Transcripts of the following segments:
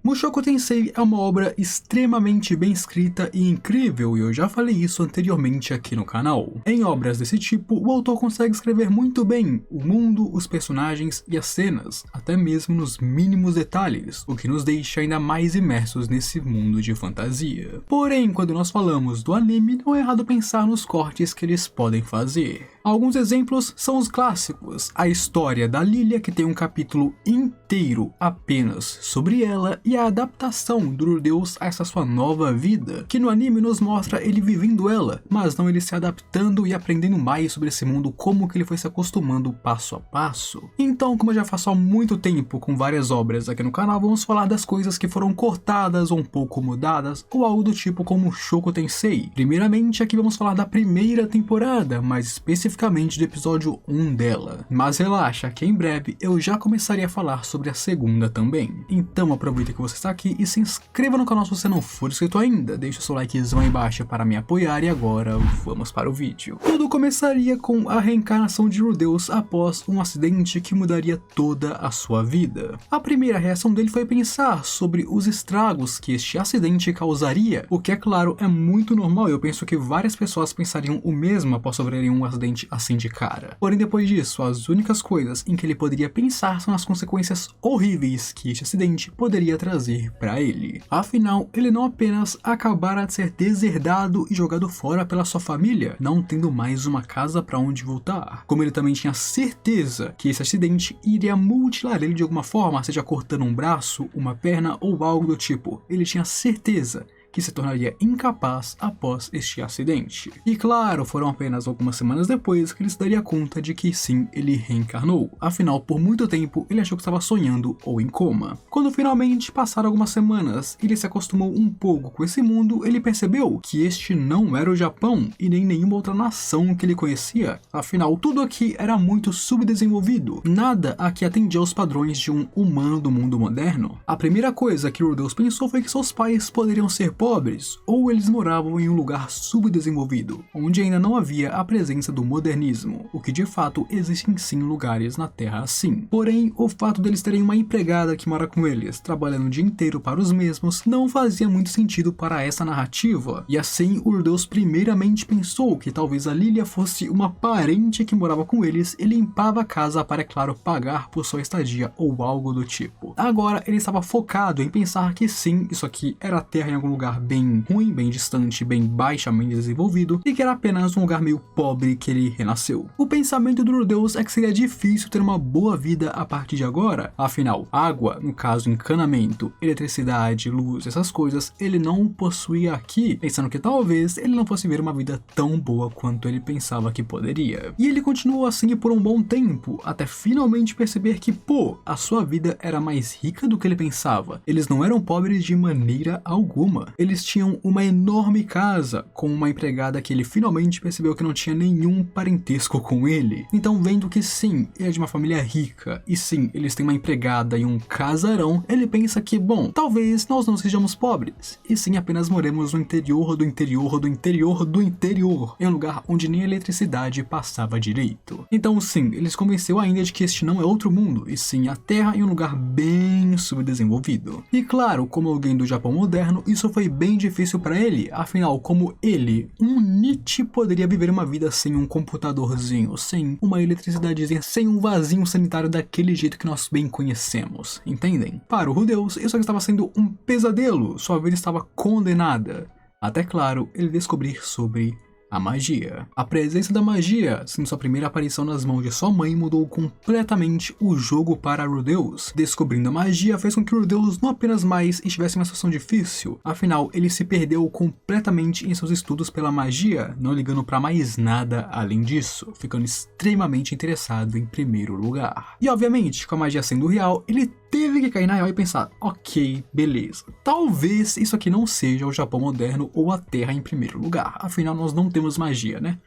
Mushoku Tensei é uma obra extremamente bem escrita e incrível, e eu já falei isso anteriormente aqui no canal. Em obras desse tipo, o autor consegue escrever muito bem o mundo, os personagens e as cenas, até mesmo nos mínimos detalhes, o que nos deixa ainda mais imersos nesse mundo de fantasia. Porém, quando nós falamos do anime, não é errado pensar nos cortes que eles podem fazer. Alguns exemplos são os clássicos, a história da Lilia, que tem um capítulo inteiro apenas sobre ela, e a adaptação do Rudeus a essa sua nova vida, que no anime nos mostra ele vivendo ela, mas não ele se adaptando e aprendendo mais sobre esse mundo, como que ele foi se acostumando passo a passo. Então, como eu já faço há muito tempo com várias obras aqui no canal, vamos falar das coisas que foram cortadas ou um pouco mudadas, ou algo do tipo como Mushoku Tensei. Primeiramente, aqui vamos falar da primeira temporada, mais especificamente do episódio 1 dela. Mas relaxa, que em breve eu já começaria a falar sobre a segunda também. Então aproveita que você está aqui e se inscreva no canal se você não for inscrito ainda, deixa o seu likezão aí embaixo para me apoiar e agora vamos para o vídeo. Tudo começaria com a reencarnação de Rudeus após um acidente que mudaria toda a sua vida. A primeira reação dele foi pensar sobre os estragos que este acidente causaria, o que é claro é muito normal, eu penso que várias pessoas pensariam o mesmo após sofrerem um acidente assim de cara. Porém, depois disso, as únicas coisas em que ele poderia pensar são nas consequências horríveis que este acidente poderia trazer para ele. Afinal, ele não apenas acabara de ser deserdado e jogado fora pela sua família, não tendo mais uma casa para onde voltar, como ele também tinha certeza que esse acidente iria mutilar ele de alguma forma, seja cortando um braço, uma perna ou algo do tipo. Ele tinha certeza que se tornaria incapaz após este acidente. E claro, foram apenas algumas semanas depois que ele se daria conta de que sim, ele reencarnou. Afinal, por muito tempo, ele achou que estava sonhando ou em coma. Quando finalmente passaram algumas semanas, ele se acostumou um pouco com esse mundo, ele percebeu que este não era o Japão e nem nenhuma outra nação que ele conhecia. Afinal, tudo aqui era muito subdesenvolvido. Nada aqui atendia aos padrões de um humano do mundo moderno. A primeira coisa que Rudeus pensou foi que seus pais poderiam ser pobres, ou eles moravam em um lugar subdesenvolvido, onde ainda não havia a presença do modernismo, o que de fato existem sim lugares na Terra assim. Porém, o fato deles terem uma empregada que mora com eles, trabalhando o dia inteiro para os mesmos, não fazia muito sentido para essa narrativa, e assim o Rudeus primeiramente pensou que talvez a Lilia fosse uma parente que morava com eles e limpava a casa para, é claro, pagar por sua estadia ou algo do tipo. Agora ele estava focado em pensar que sim, isso aqui era a Terra em algum lugar bem ruim, bem distante, bem baixamente desenvolvido, e que era apenas um lugar meio pobre que ele renasceu. O pensamento do Rudeus é que seria difícil ter uma boa vida a partir de agora, afinal, água, no caso encanamento, eletricidade, luz, essas coisas, ele não possuía aqui, pensando que talvez ele não fosse ver uma vida tão boa quanto ele pensava que poderia. E ele continuou assim por um bom tempo, até finalmente perceber que, pô, a sua vida era mais rica do que ele pensava. Eles não eram pobres de maneira alguma. Eles tinham uma enorme casa, com uma empregada que ele finalmente percebeu que não tinha nenhum parentesco com ele. Então, vendo que sim, ele é de uma família rica, e sim, eles têm uma empregada e um casarão, ele pensa que, bom, talvez nós não sejamos pobres, e sim apenas moremos no interior do interior do interior do interior, em um lugar onde nem a eletricidade passava direito. Então sim, ele se convenceu ainda de que este não é outro mundo, e sim a Terra em um lugar bem subdesenvolvido. E claro, como alguém do Japão moderno, isso foi bem difícil para ele, afinal, como ele, um Nietzsche, poderia viver uma vida sem um computadorzinho, sem uma eletricidadezinha, sem um vasinho sanitário daquele jeito que nós bem conhecemos, entendem? Para o Rudeus, isso aqui estava sendo um pesadelo, sua vida estava condenada, até claro, ele descobrir sobre a magia. A presença da magia, sendo sua primeira aparição nas mãos de sua mãe, mudou completamente o jogo para Rudeus. Descobrindo a magia fez com que Rudeus não apenas mais estivesse em uma situação difícil, afinal ele se perdeu completamente em seus estudos pela magia, não ligando para mais nada além disso, ficando extremamente interessado em primeiro lugar. E obviamente, com a magia sendo real, ele teve que cair na real e pensar, ok, beleza, talvez isso aqui não seja o Japão moderno ou a Terra em primeiro lugar, afinal nós não temos magia, né?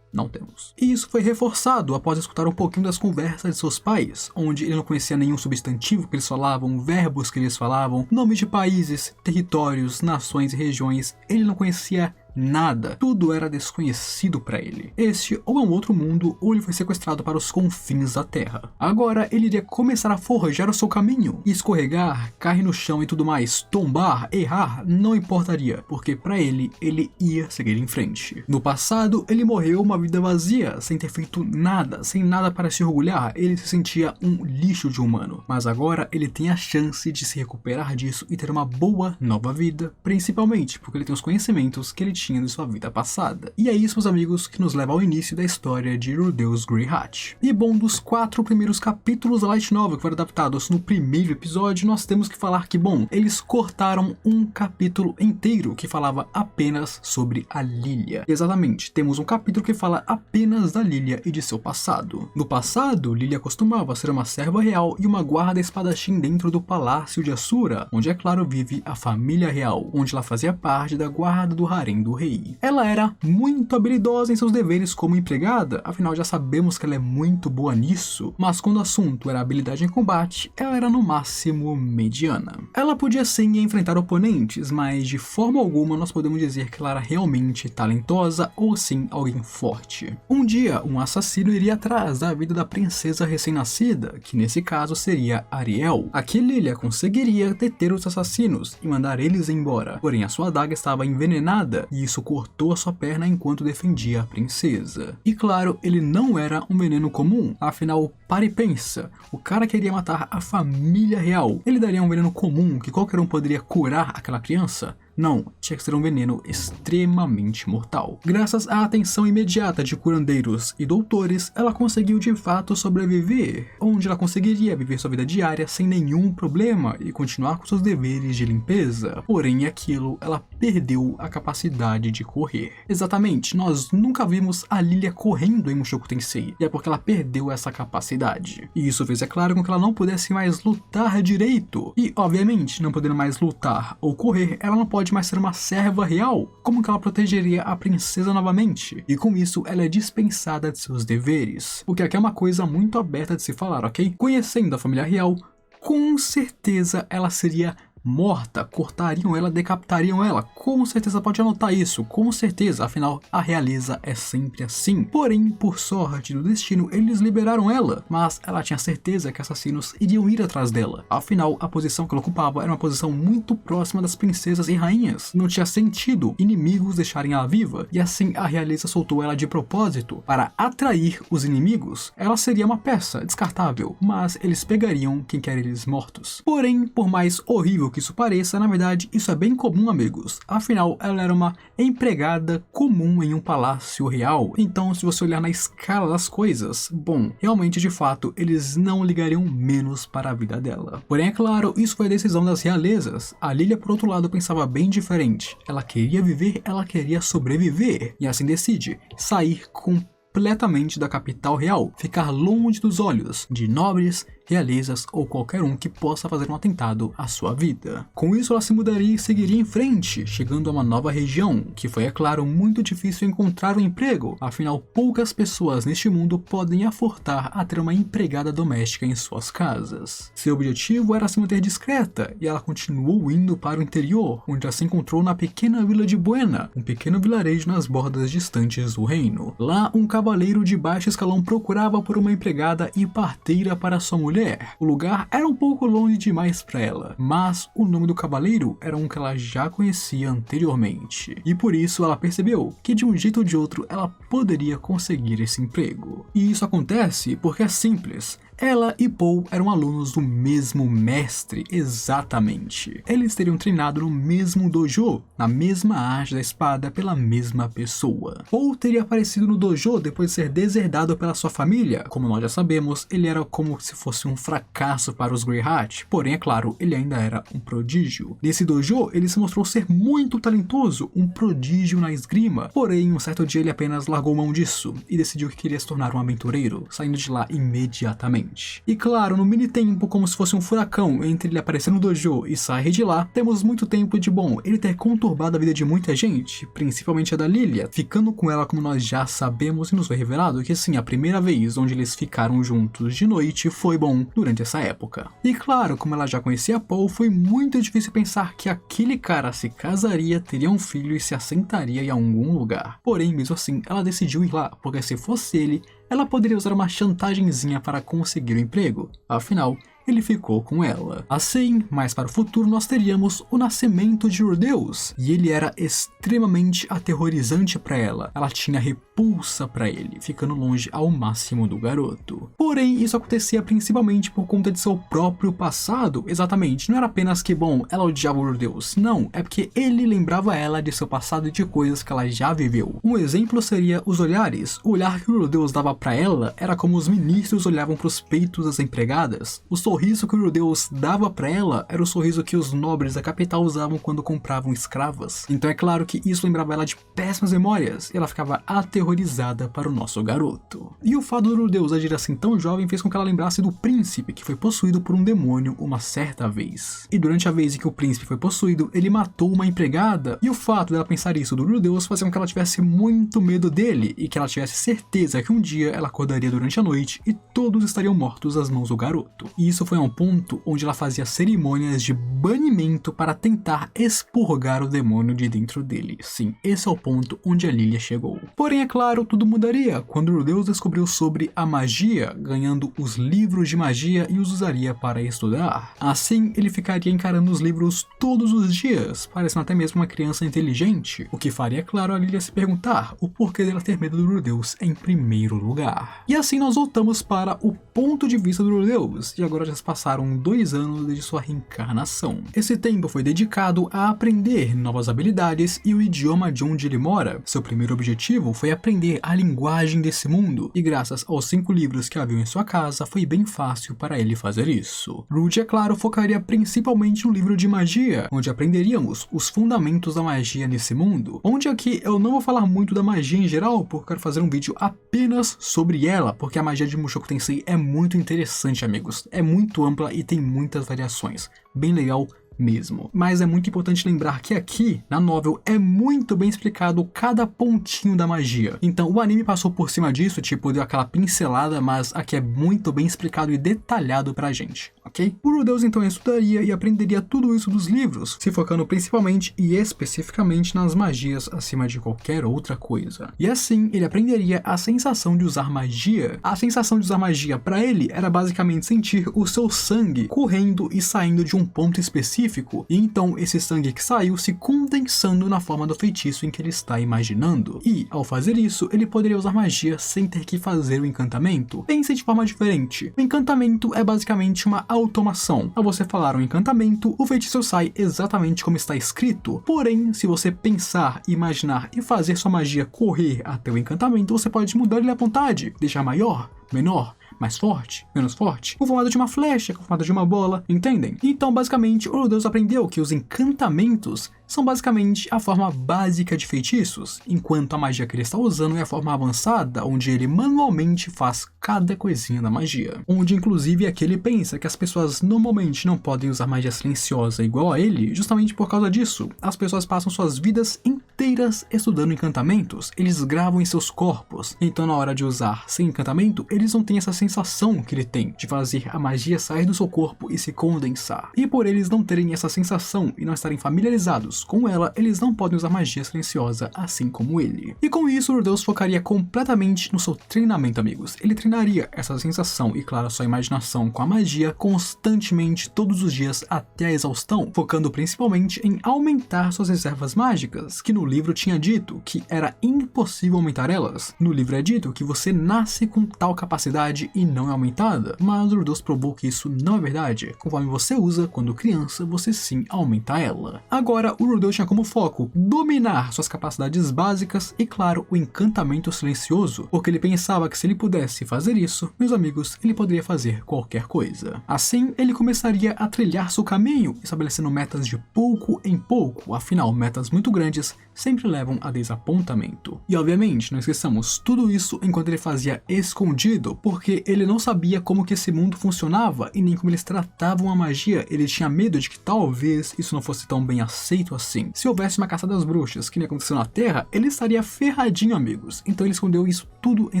Não temos. E isso foi reforçado após escutar um pouquinho das conversas de seus pais, onde ele não conhecia nenhum substantivo que eles falavam, verbos que eles falavam, nomes de países, territórios, nações e regiões, ele não conhecia nada, tudo era desconhecido para ele. Este ou é um outro mundo, ou ele foi sequestrado para os confins da Terra. Agora ele iria começar a forjar o seu caminho, escorregar, cair no chão e tudo mais, tombar, errar, não importaria, porque para ele ia seguir em frente. No passado, ele morreu uma vida vazia, sem ter feito nada, sem nada para se orgulhar, ele se sentia um lixo de humano. Mas agora ele tem a chance de se recuperar disso e ter uma boa nova vida, principalmente porque ele tem os conhecimentos que ele tinha de sua vida passada. E é isso, meus amigos, que nos leva ao início da história de Rudeus Greyhat. E bom, dos 4 primeiros capítulos da Light Novel que foram adaptados no primeiro episódio, nós temos que falar que, bom, eles cortaram um capítulo inteiro que falava apenas sobre a Lilia. Exatamente, temos um capítulo que fala apenas da Lilia e de seu passado. No passado, Lilia costumava ser uma serva real e uma guarda espadachim dentro do Palácio de Asura, onde, é claro, vive a família real, onde ela fazia parte da guarda do harém do rei. Ela era muito habilidosa em seus deveres como empregada, afinal já sabemos que ela é muito boa nisso, mas quando o assunto era habilidade em combate, ela era no máximo mediana. Ela podia sim enfrentar oponentes, mas de forma alguma nós podemos dizer que ela era realmente talentosa ou sim alguém forte. Um dia, um assassino iria atrás da vida da princesa recém-nascida, que nesse caso seria Ariel. Aqui Lilia conseguiria deter os assassinos e mandar eles embora, porém a sua adaga estava envenenada e isso cortou a sua perna enquanto defendia a princesa. E claro, ele não era um veneno comum, afinal, pare e pensa, o cara queria matar a família real, ele daria um veneno comum que qualquer um poderia curar aquela criança? Não, tinha que ser um veneno extremamente mortal. Graças à atenção imediata de curandeiros e doutores, ela conseguiu de fato sobreviver, onde ela conseguiria viver sua vida diária sem nenhum problema e continuar com seus deveres de limpeza. Porém, aquilo, ela perdeu a capacidade de correr. Exatamente, nós nunca vimos a Lilia correndo em Mushoku Tensei, e é porque ela perdeu essa capacidade. E isso fez, é claro, com que ela não pudesse mais lutar direito. E, obviamente, não podendo mais lutar ou correr, ela não pode mais ser uma serva real. Como que ela protegeria a princesa novamente? E com isso, ela é dispensada de seus deveres. O que aqui é uma coisa muito aberta de se falar, ok? Conhecendo a família real, com certeza ela seria morta, cortariam ela, decapitariam ela, com certeza, pode anotar isso, com certeza, afinal a realeza é sempre assim. Porém, por sorte do destino, eles liberaram ela, mas ela tinha certeza que assassinos iriam ir atrás dela, afinal a posição que ela ocupava era uma posição muito próxima das princesas e rainhas, não tinha sentido inimigos deixarem ela viva, e assim a realeza soltou ela de propósito, para atrair os inimigos. Ela seria uma peça descartável, mas eles pegariam quem quer eles mortos. Porém, por mais horrível que isso pareça, na verdade isso é bem comum, amigos, afinal ela era uma empregada comum em um palácio real, então se você olhar na escala das coisas, bom, realmente de fato eles não ligariam menos para a vida dela. Porém, é claro, isso foi a decisão das realezas. A Lilia, por outro lado, pensava bem diferente, ela queria viver, ela queria sobreviver, e assim decide sair completamente da capital real, ficar longe dos olhos de nobres, realezas ou qualquer um que possa fazer um atentado à sua vida. Com isso, ela se mudaria e seguiria em frente, chegando a uma nova região, que foi, é claro, muito difícil encontrar um emprego, afinal poucas pessoas neste mundo podem afurtar a ter uma empregada doméstica em suas casas. Seu objetivo era se manter discreta, e ela continuou indo para o interior, onde ela se encontrou na pequena vila de Buena, um pequeno vilarejo nas bordas distantes do reino. Lá, um cavaleiro de baixo escalão procurava por uma empregada e parteira para sua mulher. O lugar era um pouco longe demais para ela, mas o nome do cavaleiro era um que ela já conhecia anteriormente, e por isso ela percebeu que de um jeito ou de outro ela poderia conseguir esse emprego. E isso acontece porque é simples. Ela e Paul eram alunos do mesmo mestre, exatamente. Eles teriam treinado no mesmo dojo, na mesma arte da espada, pela mesma pessoa. Paul teria aparecido no dojo depois de ser deserdado pela sua família. Como nós já sabemos, ele era como se fosse um fracasso para os Greyhat, porém, é claro, ele ainda era um prodígio. Nesse dojo, ele se mostrou ser muito talentoso, um prodígio na esgrima, porém, um certo dia ele apenas largou mão disso e decidiu que queria se tornar um aventureiro, saindo de lá imediatamente. novamente. E claro, no mini tempo, como se fosse um furacão entre ele aparecer no dojo e sair de lá, temos muito tempo de, bom, ele ter conturbado a vida de muita gente, principalmente a da Lilia, ficando com ela como nós já sabemos e nos foi revelado que sim, a primeira vez onde eles ficaram juntos de noite foi, bom, durante essa época. E claro, como ela já conhecia Paul, foi muito difícil pensar que aquele cara se casaria, teria um filho e se assentaria em algum lugar. Porém, mesmo assim, ela decidiu ir lá, porque se fosse ele, ela poderia usar uma chantagemzinha para conseguir o emprego. Afinal, ele ficou com ela. Assim, mais para o futuro, nós teríamos o nascimento de Rudeus, e ele era extremamente aterrorizante para ela. Ela tinha repulsa para ele, ficando longe ao máximo do garoto. Porém, isso acontecia principalmente por conta de seu próprio passado. Exatamente, não era apenas que, bom, ela odiava o Rudeus, não, é porque ele lembrava ela de seu passado e de coisas que ela já viveu. Um exemplo seria os olhares. O olhar que o Rudeus dava para ela era como os ministros olhavam para os peitos das empregadas. O sorriso que o Rudeus dava para ela era o sorriso que os nobres da capital usavam quando compravam escravas. Então é claro que isso lembrava ela de péssimas memórias e ela ficava aterrorizada para o nosso garoto. E o fato do Rudeus agir assim tão jovem fez com que ela lembrasse do príncipe que foi possuído por um demônio uma certa vez. E durante a vez em que o príncipe foi possuído, ele matou uma empregada. E o fato dela pensar isso do Rudeus fazia com que ela tivesse muito medo dele e que ela tivesse certeza que um dia ela acordaria durante a noite e todos estariam mortos às mãos do garoto. E isso foi a um ponto onde ela fazia cerimônias de banimento para tentar expurgar o demônio de dentro dele. Sim, esse é o ponto onde a Lilia chegou. Porém, é claro, tudo mudaria quando Rudeus descobriu sobre a magia, ganhando os livros de magia e os usaria para estudar. Assim, ele ficaria encarando os livros todos os dias, parecendo até mesmo uma criança inteligente, o que faria, claro, a Lilia se perguntar o porquê dela ter medo do Rudeus em primeiro lugar. E assim nós voltamos para o ponto de vista do Rudeus, e agora já se passaram 2 anos desde sua reencarnação. Esse tempo foi dedicado a aprender novas habilidades e o idioma de onde ele mora. Seu primeiro objetivo foi aprender a linguagem desse mundo, e graças aos 5 livros que haviam em sua casa, foi bem fácil para ele fazer isso. Rude, é claro, focaria principalmente no livro de magia, onde aprenderíamos os fundamentos da magia nesse mundo, onde aqui eu não vou falar muito da magia em geral, porque eu quero fazer um vídeo apenas sobre ela, porque a magia de Mushoku Tensei é muito interessante, amigos. É muito ampla e tem muitas variações. Bem legal mesmo. Mas é muito importante lembrar que aqui, na novel, é muito bem explicado cada pontinho da magia. Então o anime passou por cima disso, tipo, deu aquela pincelada, mas aqui é muito bem explicado e detalhado pra gente, ok? O Rudeus então estudaria e aprenderia tudo isso dos livros, se focando principalmente e especificamente nas magias acima de qualquer outra coisa. E assim, ele aprenderia a sensação de usar magia. A sensação de usar magia pra ele era basicamente sentir o seu sangue correndo e saindo de um ponto específico, e então esse sangue que saiu se condensando na forma do feitiço em que ele está imaginando. E, ao fazer isso, ele poderia usar magia sem ter que fazer o encantamento. Pense de forma diferente. O encantamento é basicamente uma automação. Ao você falar um encantamento, o feitiço sai exatamente como está escrito. Porém, se você pensar, imaginar e fazer sua magia correr até o encantamento, você pode mudar ele à vontade, deixar maior, menor, mais forte, menos forte, com formato de uma flecha, com formato de uma bola, entendem? Então, basicamente, o Rudeus aprendeu que os encantamentos são basicamente a forma básica de feitiços, enquanto a magia que ele está usando é a forma avançada, onde ele manualmente faz cada coisinha da magia. Onde, inclusive, aqui ele pensa que as pessoas normalmente não podem usar magia silenciosa igual a ele, justamente por causa disso. As pessoas passam suas vidas inteiras estudando encantamentos, eles gravam em seus corpos, então na hora de usar sem encantamento, eles não têm essa sensação que ele tem, de fazer a magia sair do seu corpo e se condensar. E por eles não terem essa sensação e não estarem familiarizados com ela, eles não podem usar magia silenciosa assim como ele. E com isso, o Rudeus focaria completamente no seu treinamento, amigos. Ele treinaria essa sensação e, claro, sua imaginação com a magia constantemente, todos os dias, até a exaustão, focando principalmente em aumentar suas reservas mágicas, que no livro tinha dito que era impossível aumentar elas. No livro é dito que você nasce com tal capacidade e não é aumentada, mas o Rudeus provou que isso não é verdade. Conforme você usa, quando criança, você sim aumenta ela. Agora, o Rudeus tinha como foco dominar suas capacidades básicas e, claro, o encantamento silencioso, porque ele pensava que se ele pudesse fazer isso, meus amigos, ele poderia fazer qualquer coisa. Assim, ele começaria a trilhar seu caminho, estabelecendo metas de pouco em pouco, afinal, metas muito grandes sempre levam a desapontamento. E obviamente, não esqueçamos, tudo isso enquanto ele fazia escondido, porque ele não sabia como que esse mundo funcionava e nem como eles tratavam a magia. Ele tinha medo de que talvez isso não fosse tão bem aceito assim. Se houvesse uma caçada às bruxas, que nem aconteceu na Terra, ele estaria ferradinho, amigos. Então ele escondeu isso tudo em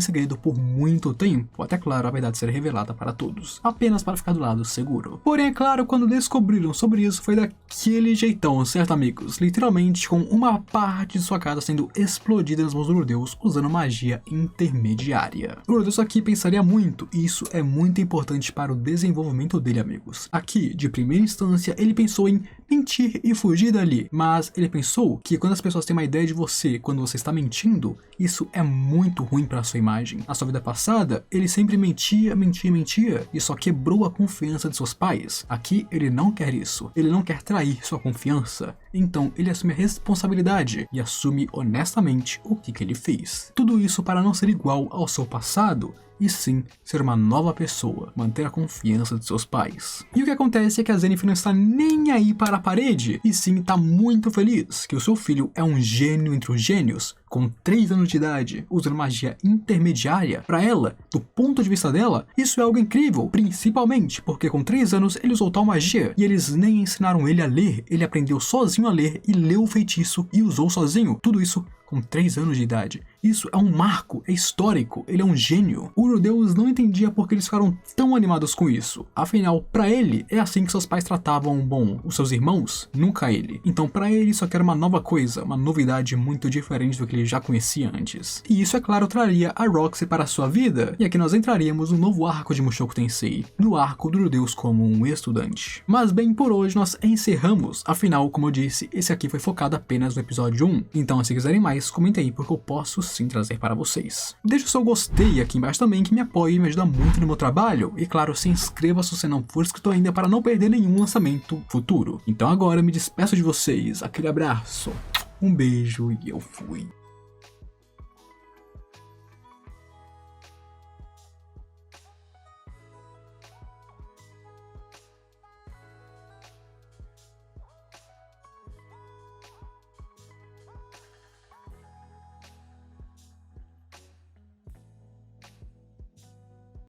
segredo por muito tempo, até claro a verdade ser revelada para todos, apenas para ficar do lado seguro. Porém, é claro, quando descobriram sobre isso, foi daquele jeitão, certo, amigos? Literalmente com uma parte de sua casa sendo explodida nas mãos do Lourdeus usando magia intermediária. O Lourdeus aqui pensaria muito, e isso é muito importante para o desenvolvimento dele, amigos. Aqui, de primeira instância, ele pensou em mentir e fugir dali, mas ele pensou que quando as pessoas têm uma ideia de você quando você está mentindo, isso é muito ruim para a sua imagem. Na sua vida passada, ele sempre mentia e só quebrou a confiança de seus pais. Aqui, ele não quer isso. Ele não quer trair sua confiança. Então, ele assume a responsabilidade e assume honestamente o que ele fez. Tudo isso para não ser igual ao seu passado, e sim ser uma nova pessoa, manter a confiança de seus pais. E o que acontece é que a Zenith não está nem aí para a parede, e sim está muito feliz que o seu filho é um gênio entre os gênios, com 3 anos de idade, usando magia intermediária. Para ela, do ponto de vista dela, isso é algo incrível, principalmente porque com 3 anos ele usou tal magia, e eles nem ensinaram ele a ler, ele aprendeu sozinho a ler e leu o feitiço e usou sozinho, tudo isso com 3 anos de idade. Isso é um marco, é histórico, ele é um gênio. O Lourdeus não entendia por que eles ficaram tão animados com isso. Afinal, para ele, é assim que seus pais tratavam, bom, os seus irmãos, nunca ele. Então para ele isso aqui era uma nova coisa, uma novidade muito diferente do que ele já conhecia antes. E isso, é claro, traria a Roxy para a sua vida. E aqui nós entraríamos no novo arco de Mushoku Tensei, no arco do Lourdeus como um estudante. Mas bem, por hoje nós encerramos. Afinal, como eu disse, esse aqui foi focado apenas no episódio 1. Então se quiserem mais, comentem aí porque eu posso sim trazer para vocês. Deixa o seu gostei aqui embaixo também, que me apoia e me ajuda muito no meu trabalho. E claro, se inscreva se você não for inscrito ainda para não perder nenhum lançamento futuro. Então agora eu me despeço de vocês, aquele abraço, um beijo e eu fui.